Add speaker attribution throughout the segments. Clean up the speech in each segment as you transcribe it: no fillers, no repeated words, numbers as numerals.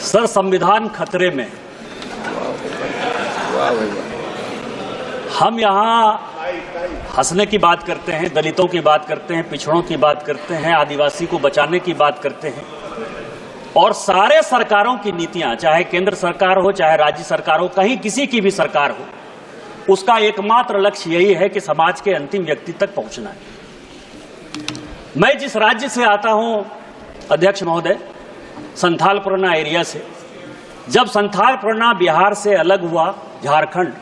Speaker 1: Sir, संविधान खतरे में। हम यहाँ हंसने की बात करते हैं, दलितों की बात करते हैं, पिछड़ों की बात करते हैं, आदिवासी को बचाने की बात करते हैं, और सारे सरकारों की नीतियां, चाहे केंद्र सरकार हो चाहे राज्य सरकार हो, कहीं किसी की भी सरकार हो, उसका एकमात्र लक्ष्य यही है कि समाज के अंतिम व्यक्ति तक पहुंचना है। मैं जिस राज्य से आता हूं अध्यक्ष महोदय, संथाल परगना एरिया से, जब संथाल परगना बिहार से अलग हुआ झारखंड,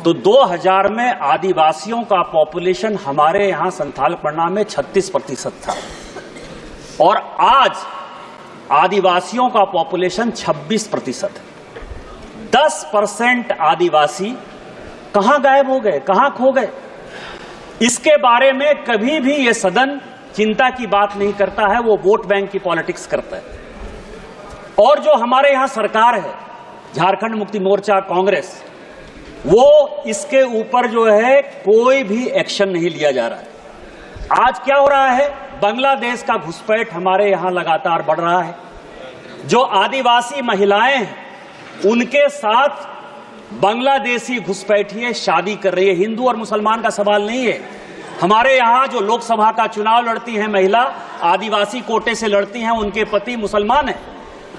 Speaker 1: तो 2000 में आदिवासियों का पॉपुलेशन हमारे यहां संथाल परगना में 36% था, और आज आदिवासियों का पॉपुलेशन 26%। 10% आदिवासी कहां गायब हो गए, कहां खो गए? इसके बारे में कभी भी ये सदन चिंता की बात नहीं करता है, वो वोट बैंक की पॉलिटिक्स करता है। और जो हमारे यहां सरकार है, झारखंड मुक्ति मोर्चा, कांग्रेस, वो इसके ऊपर जो है कोई भी एक्शन नहीं लिया जा रहा है। आज क्या हो रहा है? बांग्लादेश का घुसपैठ हमारे यहां लगातार बढ़ रहा है। जो आदिवासी महिलाएं हैं, उनके साथ बांग्लादेशी घुसपैठिए शादी कर रही है। हिंदू और मुसलमान का सवाल नहीं है। हमारे यहां जो लोकसभा का चुनाव लड़ती हैं महिला, आदिवासी कोटे से लड़ती हैं, उनके पति मुसलमान हैं।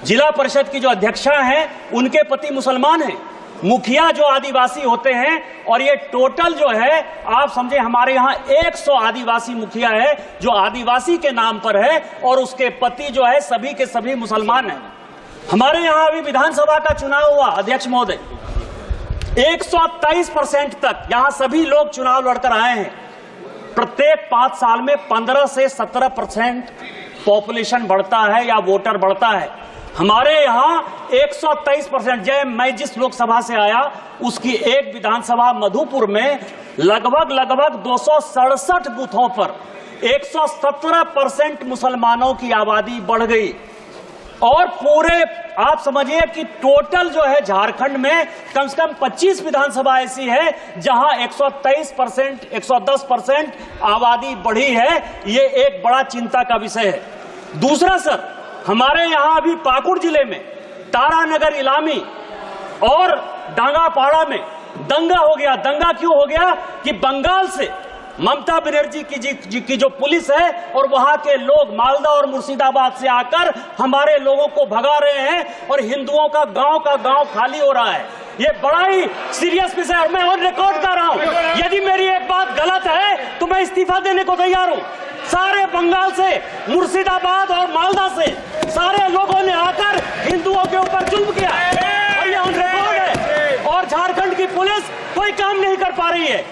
Speaker 1: जिला परिषद की जो अध्यक्षा हैं, उनके पति मुसलमान हैं। मुखिया जो आदिवासी होते हैं, और ये टोटल जो है आप समझे हमारे यहाँ 100 आदिवासी मुखिया है जो आदिवासी के नाम पर है, और उसके पति जो है सभी के सभी मुसलमान हैं। हमारे यहाँ अभी विधानसभा का चुनाव हुआ अध्यक्ष महोदय, 123% तक यहाँ सभी लोग चुनाव लड़कर आए हैं। प्रत्येक 5 साल में 15 से 17% पॉपुलेशन बढ़ता है या वोटर बढ़ता है। हमारे यहाँ 123%। मैं जिस लोकसभा से आया उसकी एक विधानसभा मधुपुर में लगभग 267 बूथों पर 117% मुसलमानों की आबादी बढ़ गई। और पूरे आप समझिए कि टोटल जो है झारखंड में कम से कम 25 विधानसभा ऐसी है जहां 123%, 110% आबादी बढ़ी है। ये एक बड़ा चिंता का विषय है। दूसरा सर, हमारे यहां अभी पाकुड़ जिले में तारानगर, इलामी और डांगापाड़ा में दंगा हो गया। दंगा क्यों हो गया? कि बंगाल से ममता बनर्जी की जो पुलिस है और वहां के लोग मालदा और मुर्शिदाबाद से आकर हमारे लोगों को भगा रहे हैं, और हिंदुओं का गांव खाली हो रहा है। ये बड़ा ही सीरियस विषय है। मैं और रिकॉर्ड कर रहा हूं, यदि मेरी एक बात गलत है तो मैं इस्तीफा देने को तैयार हूं। सारे बंगाल से, मुर्शिदाबाद और मालदा से सारे लोगों ने आकर हिंदुओं के ऊपर जुल्म किया, और ये ऑन रिकॉर्ड है। और झारखंड की पुलिस कोई काम नहीं कर पा रही है।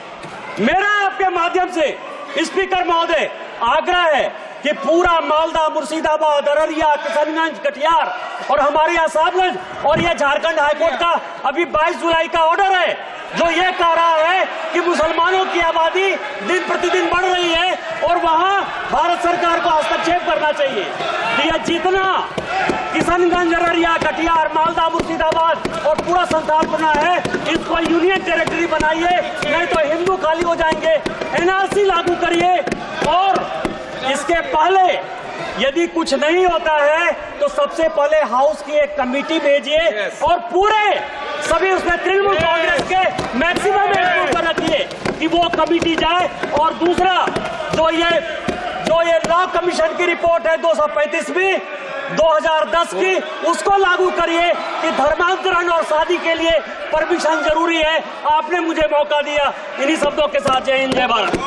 Speaker 1: मेरा आपके माध्यम से स्पीकर महोदय आग्रह है कि पूरा मालदा, मुर्शिदाबाद, अररिया, किशनगंज, कटिहार और हमारे यहाँ साहबगंज, और यह झारखंड हाईकोर्ट का अभी 22 जुलाई का ऑर्डर है जो ये कह रहा है कि मुसलमानों की आबादी दिन प्रतिदिन बढ़ रही है और वहां भारत सरकार को हस्तक्षेप करना चाहिए कि यह जितना किशनगंज, अररिया, कटिहार, मालदा, मुर्शिदाबाद और पूरा संथाल परगना है, इसको यूनियन टेरिटरी बनाइए, नहीं तो हिंदू खाली हो जाएंगे। एनआरसी लागू करिए, और इसके पहले यदि कुछ नहीं होता है तो सबसे पहले हाउस की एक कमेटी भेजिए, और पूरे सभी उसमें तृणमूल कांग्रेस के मैक्सिमम एम्प्लॉय को रखिए कि वो कमेटी जाए। और दूसरा, जो ये लॉ कमीशन की रिपोर्ट है 235वीं 2010 की, उसको लागू करिए कि धर्मांतरण और शादी के लिए परमिशन जरूरी है। आपने मुझे मौका दिया। इन्हीं शब्दों के साथ जय हिंद, जय भारत।